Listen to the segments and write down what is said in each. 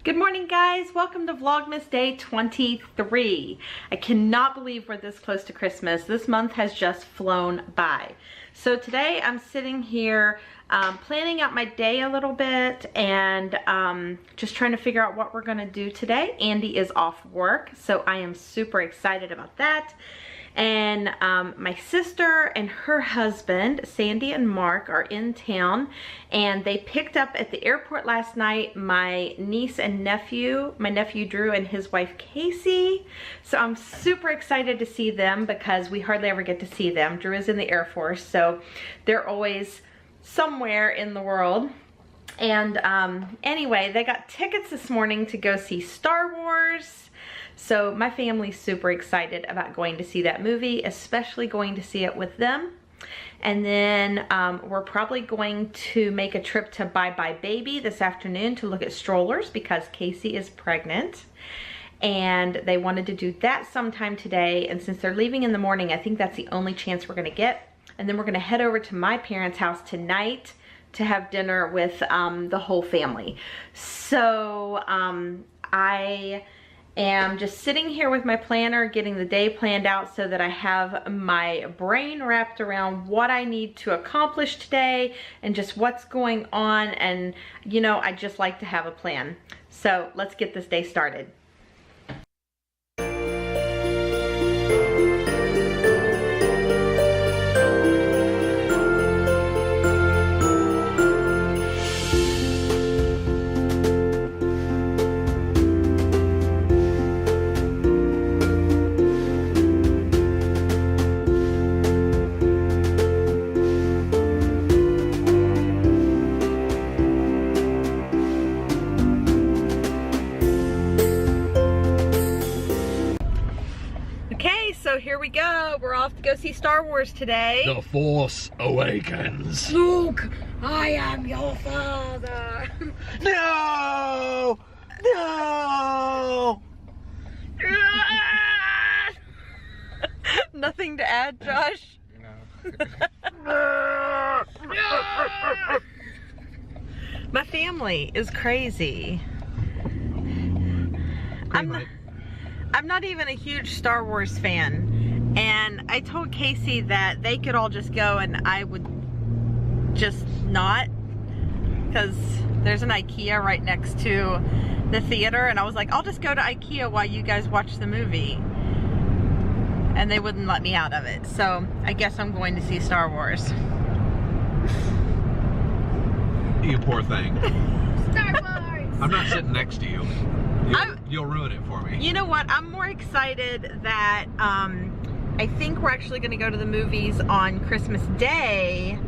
Good morning, guys. Welcome to Vlogmas Day 23. I cannot believe we're this close to Christmas. This month has just flown by. So today I'm sitting here planning out my day a little bit and just trying to figure out what we're going to do today. Andy is off work, so I am super excited about that. And my sister and her husband, Sandy and Mark, are in town, and they picked up at the airport last night my niece and nephew, my nephew Drew and his wife Casey. So I'm super excited to see them because we hardly ever get to see them. Drew is in the Air Force, so they're always somewhere in the world. And anyway, they got tickets this morning to go see Star Wars. So my family's super excited about going to see that movie, especially going to see it with them. And then we're probably going to make a trip to Bye Bye Baby this afternoon to look at strollers because Casey is pregnant. And they wanted to do that sometime today. And since they're leaving in the morning, I think that's the only chance we're gonna get. And then we're gonna head over to my parents' house tonight to have dinner with the whole family. So I am just sitting here with my planner, getting the day planned out so that I have my brain wrapped around what I need to accomplish today and just what's going on. And you know, I just like to have a plan. So let's get this day started. So here we go. We're off to go see Star Wars today. The Force Awakens. Luke, I am your father. No! No! Nothing to add, Josh? No. My family is crazy. I'm not even a huge Star Wars fan, and I told Casey that they could all just go and I would just not, because there's an IKEA right next to the theater, and I was like, I'll just go to IKEA while you guys watch the movie, and they wouldn't let me out of it. So I guess I'm going to see Star Wars. You poor thing. Star Wars! I'm not sitting next to you. You'll ruin it for me. You know what? I'm more excited that I think we're actually going to go to the movies on Christmas Day,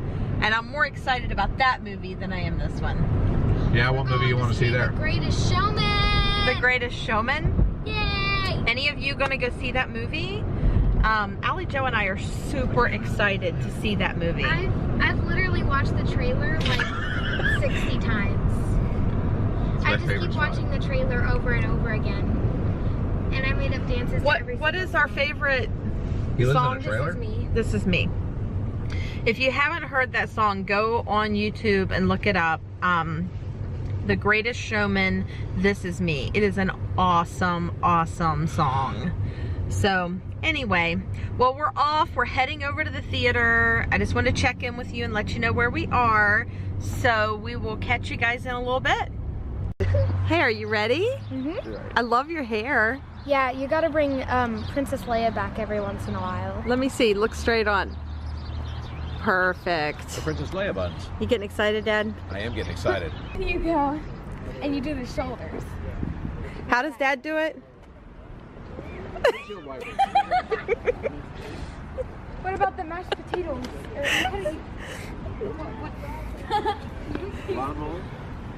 and I'm more excited about that movie than I am this one. Yeah, what movie you want to see there? The Greatest Showman! The Greatest Showman? Yay! Any of you going to go see that movie? Allie Joe and I are super excited to see that movie. I've literally watched the trailer like 60 times. I just keep watching the trailer over and over again. And I made up dances to every What is our favorite song? This Is Me. This Is Me. If you haven't heard that song, go on YouTube and look it up. The Greatest Showman, This Is Me. It is an awesome, awesome song. So anyway, well, we're off. We're heading over to the theater. I just want to check in with you and let you know where we are. So we will catch you guys in a little bit. Hey, are you ready? Mm-hmm. I love your hair. Yeah, you gotta bring Princess Leia back every once in a while. Let me see. Look straight on. Perfect. The Princess Leia buns. You getting excited, Dad? I am getting excited. You go, and you do the shoulders. How does Dad do it? What about the mashed potatoes?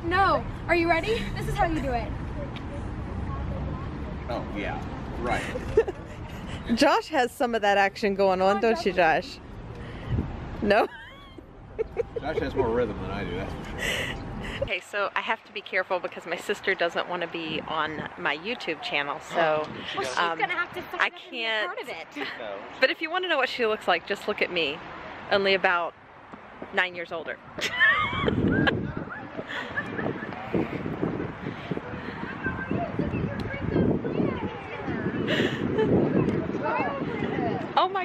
No. Are you ready? This is how you do it. Oh, yeah. Right. Josh has some of that action going on, don't you, Josh? No? Josh has more rhythm than I do, that's for sure. Okay, so I have to be careful because my sister doesn't want to be on my YouTube channel, so Well, she's gonna have to find I out and be can't. part of it. But if you want to know what she looks like, just look at me. Only about 9 years older.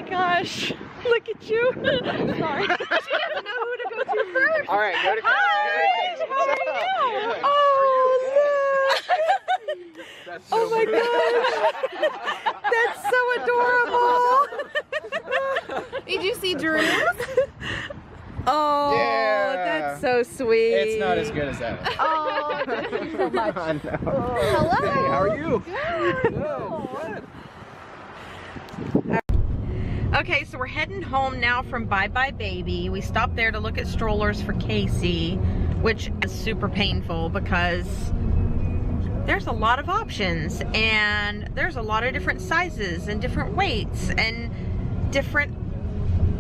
gosh. Look at you. Sorry. She doesn't know who to go to first. All right, go to Hi. How are you? Oh, That's oh my gosh. That's so adorable. Did you see Drew? Oh, Yeah. that's so sweet. It's not as good as that. Oh, thank you so much. I know. Hello. Hey, how are you? Good. Okay, so we're heading home now from Bye Bye Baby. We stopped there to look at strollers for Casey, which is super painful because there's a lot of options and there's a lot of different sizes and different weights and different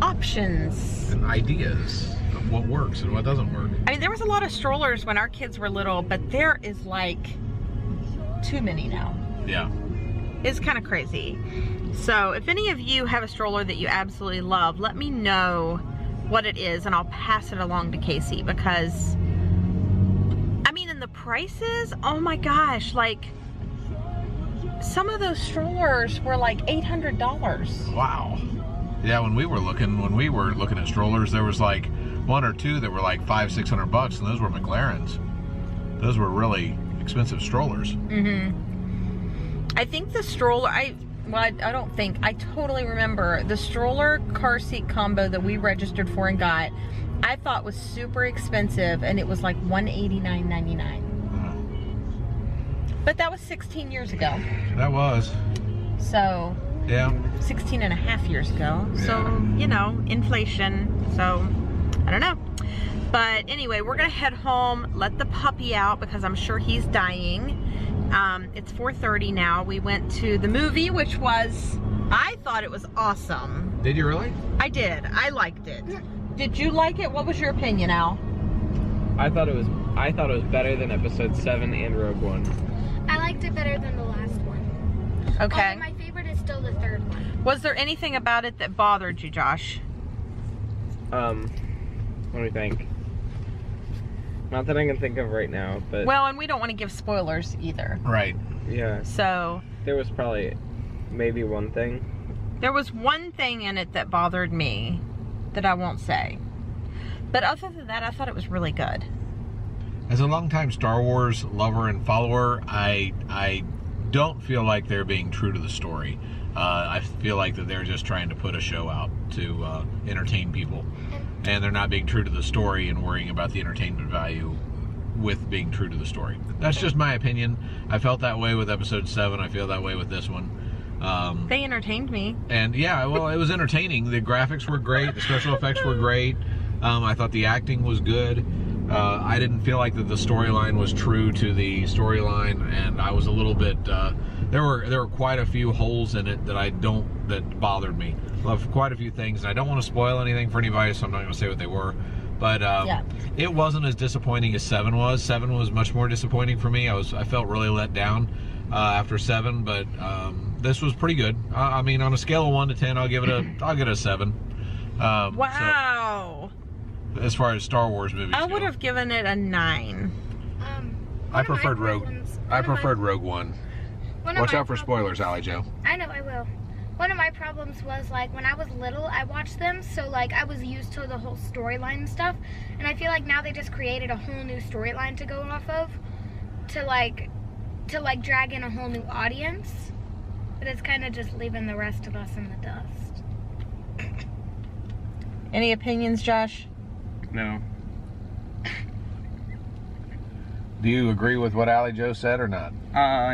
options. And ideas of what works and what doesn't work. I mean, there was a lot of strollers when our kids were little, but there is like too many now. Yeah. It's kind of crazy. So if any of you have a stroller that you absolutely love, let me know what it is and I'll pass it along to Casey, because I mean, and the prices, oh my gosh, like some of those strollers were like $800. Wow. Yeah, when we were looking at strollers, there was like one or two that were like $500-600, and those were McLarens. Those were really expensive strollers. I think the stroller, I totally remember the stroller car seat combo that we registered for and got, I thought was super expensive, and it was like $189.99. But that was 16 years ago. That was. So, Yeah. 16 and a half years ago. So, Yeah. you know, inflation. So, I don't know. But anyway, we're gonna head home, let the puppy out because I'm sure he's dying. It's 4:30 now. We went to the movie, which was, I thought it was awesome. Did you really? I did. I liked it. Did you like it? What was your opinion, Al? I thought it was better than episode 7 and Rogue One. I liked it better than the last one. Okay. Although my favorite is still the third one. Was there anything about it that bothered you, Josh? Let me think. Not that I can think of right now, but Well, and we don't want to give spoilers either. Right. yeah, So, there was probably maybe one thing. there was one thing in it that bothered me that I won't say. But other than that, I thought it was really good. As a longtime Star Wars lover and follower, I don't feel like they're being true to the story. I feel like that they're just trying to put a show out to entertain people. And they're not being true to the story and worrying about the entertainment value with being true to the story. That's just my opinion. I felt that way with episode 7. I feel that way with this one. They entertained me. And yeah, well, it was entertaining. The graphics were great. The special effects were great. I thought the acting was good. I didn't feel like that the storyline was true to the storyline, and I was a little bit. There were quite a few holes in it that bothered me. Love quite a few things, and I don't want to spoil anything for anybody, so I'm not going to say what they were. But it wasn't as disappointing as 7 was. 7 was much more disappointing for me. I felt really let down after 7, but this was pretty good. I mean, on a scale of 1 to 10, I'll give it a 7. Wow. So, as far as Star Wars movies I would go. have given it a 9. I preferred Rogue One. Watch out for spoilers, Allie Joe. I know, I will. One of my problems was, like, when I was little, I watched them, so, like, I was used to the whole storyline and stuff, and I feel like now they just created a whole new storyline to go off of, to drag in a whole new audience, but it's kind of just leaving the rest of us in the dust. Any opinions, Josh? No. Do you agree with what Allie Joe said or not?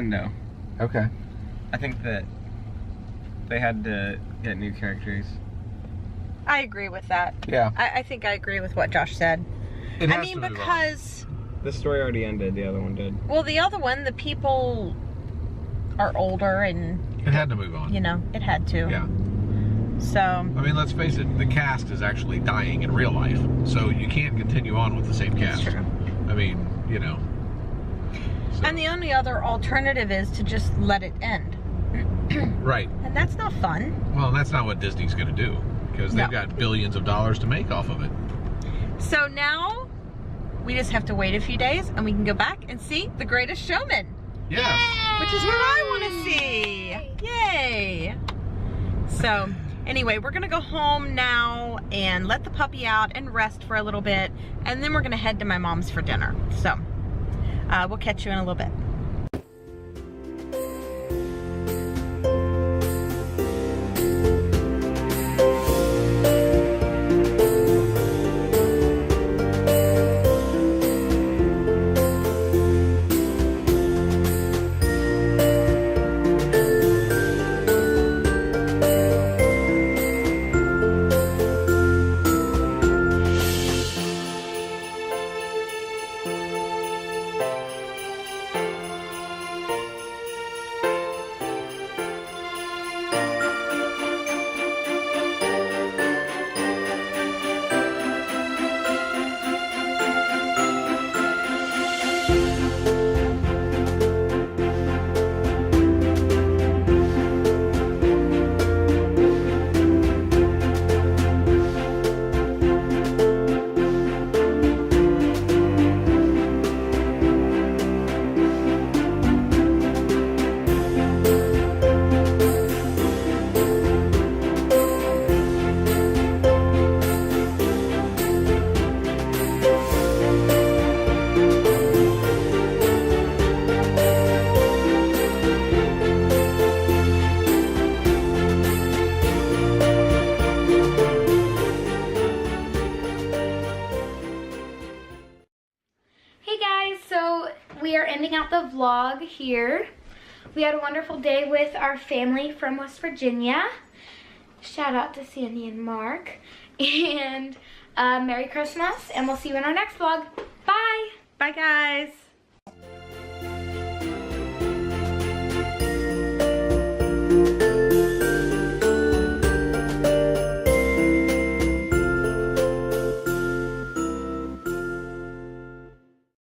No. Okay. I think that they had to get new characters. I agree with that. Yeah. I think I agree with what Josh said. It I has mean, to move on. because, The story already ended, the other one did. well, the other one, the people are older and, It had to move on. you know, it had to. Yeah. So, I mean, let's face it, the cast is actually dying in real life, so you can't continue on with the same that's cast. true. I mean, you know. So- And the only other alternative is to just let it end. Right. And that's not fun. Well, that's not what Disney's going to do, because they've No. got billions of dollars to make off of it. So now, we just have to wait a few days and we can go back and see The Greatest Showman. Yes. Which is what I want to see. Yay! So, Anyway, we're gonna go home now and let the puppy out and rest for a little bit, and then we're gonna head to my mom's for dinner. So we'll catch you in a little bit. We are ending out the vlog here. We had a wonderful day with our family from West Virginia. Shout out to Sandy and Mark. And Merry Christmas, and we'll see you in our next vlog. Bye! Bye, guys!